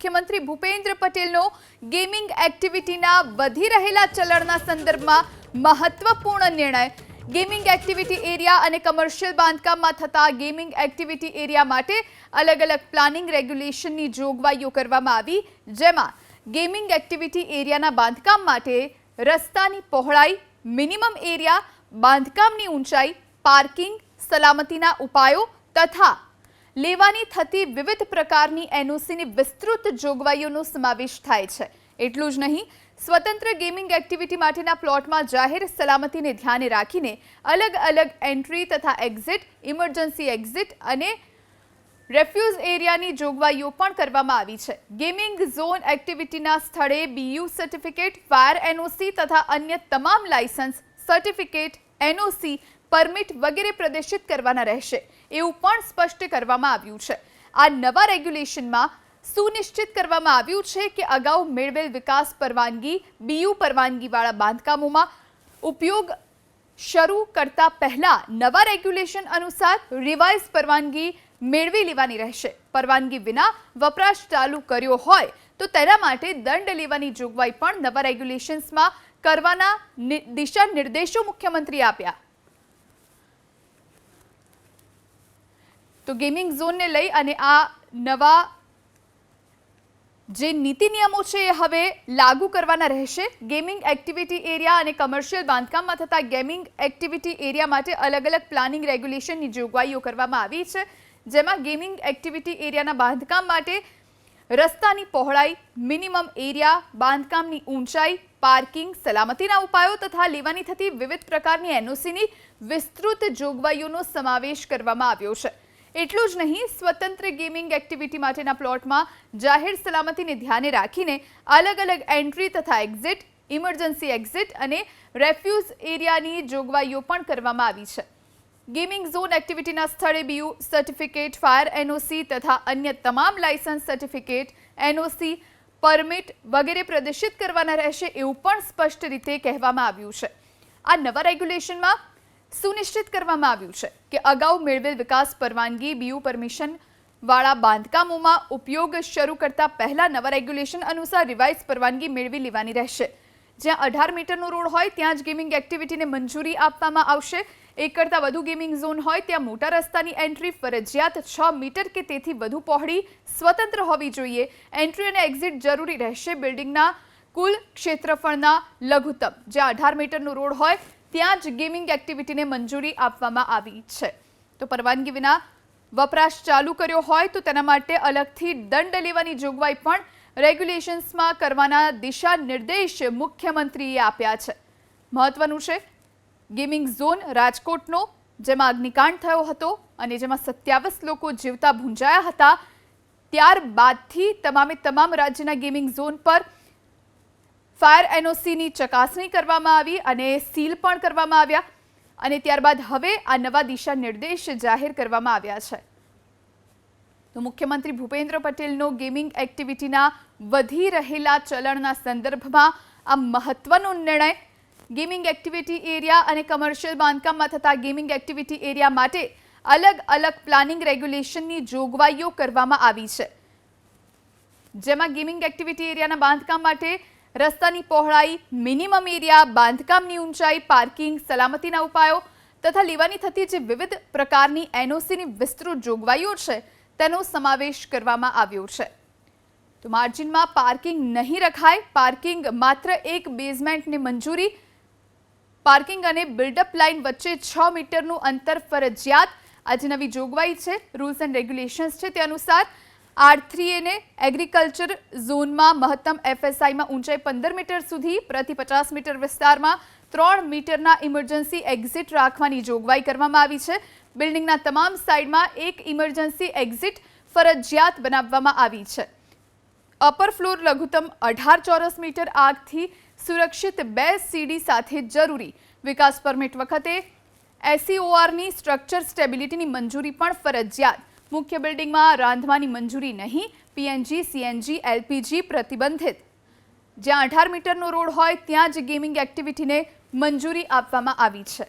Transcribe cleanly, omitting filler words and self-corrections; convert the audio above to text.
મુખ્યમંત્રી ભૂપેન્દ્ર પટેલનો ગેમિંગ એક્ટિવિટીના વધી રહેલા ચલણના સંદર્ભમાં મહત્વપૂર્ણ નિર્ણય. ગેમિંગ એક્ટિવિટી એરિયા અને કમર્શિયલ બાંધકામમાં થતા ગેમિંગ એક્ટિવિટી એરિયા માટે અલગ અલગ પ્લાનિંગ રેગ્યુલેશનની જોગવાઈઓ કરવામાં આવી, જેમાં ગેમિંગ એક્ટિવિટી એરિયાના બાંધકામ માટે રસ્તાની પહોળાઈ, મિનિમમ એરિયા, બાંધકામની ઊંચાઈ, પાર્કિંગ, સલામતીના ઉપાયો તથા લેવાની થતી વિવિધ પ્રકારની એનઓસીની વિસ્તૃત જોગવાઈઓનો સમાવેશ થાય છે. એટલું જ નહીં, સ્વતંત્ર ગેમિંગ એક્ટિવિટી માટેના પ્લોટમાં જાહેર સલામતીને ધ્યાને રાખીને અલગ અલગ એન્ટ્રી તથા એક્ઝિટ, ઇમરજન્સી એક્ઝિટ અને રેફ્યુઝ એરિયાની જોગવાઈઓ પણ કરવામાં આવી છે. ગેમિંગ ઝોન એક્ટિવિટીના સ્થળે બીયુ સર્ટિફિકેટ, ફાયર એનઓસી તથા અન્ય તમામ લાયસન્સ, સર્ટિફિકેટ, એનઓસી, પરમિટ વગેરે પ્રદર્શિત કરવાના રહેશે, એવું પણ સ્પષ્ટ કરવામાં આવ્યું છે. આ નવા રેગ્યુલેશનમાં સુનિશ્ચિત કરવામાં આવ્યું છે કે અગાઉ મેળવેલ વિકાસ પરવાનગી, બીયુ પરવાનગીવાળા બાંધકામોમાં ઉપયોગ શરૂ કરતા પહેલા નવા રેગ્યુલેશન અનુસાર રિવાઇઝ પરવાનગી મેળવી લેવાની રહેશે. પરવાનગી વિના વપરાશ ચાલુ કર્યો હોય તો તેના માટે દંડ લેવાની જોગવાઈ પણ નવા રેગ્યુલેશન્સમાં કરવાના દિશા નિર્દેશો મુખ્યમંત્રીએ આપ્યા. તો ગેમિંગ ઝોનને લઈ અને આ નવા જે નીતિ નિયમો છે એ હવે લાગુ કરવાના રહેશે. ગેમિંગ એક્ટિવિટી એરિયા અને કમર્શિયલ બાંધકામમાં થતા ગેમિંગ એક્ટિવિટી એરિયા માટે અલગ અલગ પ્લાનિંગ રેગ્યુલેશનની જોગવાઈઓ કરવામાં આવી છે, જેમાં ગેમિંગ એક્ટિવિટી એરિયાના બાંધકામ માટે રસ્તાની પહોળાઈ, મિનિમમ એરિયા, બાંધકામની ઊંચાઈ, પાર્કિંગ, સલામતીના ઉપાયો તથા લેવાની થતી વિવિધ પ્રકારની એનઓસીની વિસ્તૃત જોગવાઈઓનો સમાવેશ કરવામાં આવ્યો છે. એટલું જ નહીં, સ્વતંત્ર ગેમિંગ એક્ટિવિટી માટેના પ્લોટમાં જાહેર સલામતીને ધ્યાને રાખીને અલગ અલગ એન્ટ્રી તથા એક્ઝિટ, ઇમરજન્સી એક્ઝિટ અને રેફ્યુઝ એરિયાની જોગવાઈઓ પણ કરવામાં આવી છે. ગેમિંગ ઝોન એક્ટિવિટીના સ્થળે બીયુ સર્ટિફિકેટ, ફાયર એનઓસી તથા અન્ય તમામ લાયસન્સ, સર્ટિફિકેટ, એનઓસી, પરમિટ વગેરે પ્રદર્શિત કરવાના રહેશે, એવું પણ સ્પષ્ટ રીતે કહેવામાં આવ્યું છે. આ નવા રેગ્યુલેશનમાં સુનિશ્ચિત કરવામાં આવ્યું છે કે અગાઉ મેળવેલ વિકાસ પરવાનગી, બીયુ પરમિશન વાળા બાંધકામોમાં ઉપયોગ શરૂ કરતા પહેલા નવા રેગ્યુલેશન અનુસાર રિવાઇઝ પરવાનગી મેળવી લેવાની રહેશે. જ્યાં 18 મીટરનો રોડ હોય ત્યાં જ ગેમિંગ એક્ટિવિટીને મંજૂરી આપવામાં આવશે. 1 કરતાં વધુ ગેમિંગ ઝોન હોય ત્યાં મોટા રસ્તાની એન્ટ્રી ફરજિયાત 6 મીટર કે તેથી વધુ પહોળી સ્વતંત્ર હોવી જોઈએ. એન્ટ્રી અને એક્ઝિટ જરૂરી રહેશે. બિલ્ડિંગના કુલ ક્ષેત્રફળના લઘુત્તમ જ્યાં 18 મીટરનો રોડ હોય ત્યાં જ ગેમિંગ એક્ટિવિટીને મંજૂરી આપવામાં આવી છે. તો પરવાનગી વિના વપરાશ ચાલુ કર્યો હોય તો તેના માટે અલગથી દંડ લેવાની જોગવાઈ પણ રેગ્યુલેશન્સમાં કરવાના દિશા નિર્દેશ મુખ્યમંત્રીએ આપ્યા છે. મહત્વનું છે, ગેમિંગ ઝોન રાજકોટનો જેમાં અગ્નિકાંડ થયો હતો અને જેમાં 27 લોકો જીવતા ભૂંજાયા હતા, ત્યારબાદથી તમામ રાજ્યના ગેમિંગ ઝોન પર ફાયર એનઓસીની ચકાસણી કરવામાં આવી અને સીલ પણ કરવામાં આવ્યા અને ત્યારબાદ હવે આ નવા દિશા નિર્દેશ જાહેર કરવામાં આવ્યા છે. તો મુખ્યમંત્રી ભૂપેન્દ્ર પટેલનો ગેમિંગ એક્ટિવિટીના વધી રહેલા ચલણના સંદર્ભમાં આ મહત્વનો નિર્ણય. ગેમિંગ એક્ટિવિટી એરિયા અને કમર્શિયલ બાંધકામમાં થતા ગેમિંગ એક્ટિવિટી એરિયા માટે અલગ અલગ પ્લાનિંગ રેગ્યુલેશનની જોગવાઈઓ કરવામાં આવી છે, જેમાં ગેમિંગ એક્ટિવિટી એરિયાના બાંધકામ માટે રસ્તાની પહોળાઈ, મિનિમમ એરિયા, બાંધકામની ઊંચાઈ, પાર્કિંગ, સલામતીના ઉપાયો તથા લેવાની થતી જે વિવિધ પ્રકારની એનઓસીની વિસ્તૃત જોગવાઈઓ છે તેનો સમાવેશ કરવામાં આવ્યો છે. તો માર્જિનમાં પાર્કિંગ નહીં રખાય. પાર્કિંગ માત્ર એક બેઝમેન્ટને મંજૂરી. પાર્કિંગ અને બિલ્ડઅપ લાઇન વચ્ચે 6 મીટરનું અંતર ફરજિયાત. આજે નવી જોગવાઈ છે, રૂલ્સ એન્ડ રેગ્યુલેશન્સ છે તે અનુસાર R3A ને એગ્રીકલ્ચર ઝોનમાં મહત્તમ FSIમાં ઊંચાઈ 15 મીટર સુધી, પ્રતિ 50 મીટર વિસ્તારમાં 3 મીટરના ઇમરજન્સી એક્ઝિટ રાખવાની જોગવાઈ કરવામાં આવી છે. બિલ્ડિંગના તમામ સાઇડમાં એક ઇમરજન્સી એક્ઝિટ ફરજિયાત બનાવવામાં આવી છે. અપર ફ્લોર લઘુત્તમ 18 ચોરસ મીટર આગથી સુરક્ષિત 2 સીડી સાથે જરૂરી. વિકાસ પરમિટ વખતે SEORની સ્ટ્રક્ચર સ્ટેબિલિટીની મંજૂરી પણ ફરજિયાત. મુખ્ય બિલ્ડિંગમાં રાંધવાની મંજૂરી નહીં. PNG, CNG, LPG પ્રતિબંધિત. જ્યાં 18 મીટરનો રોડ હોય ત્યાં જ ગેમિંગ એક્ટિવિટીને મંજૂરી આપવામાં આવી છે.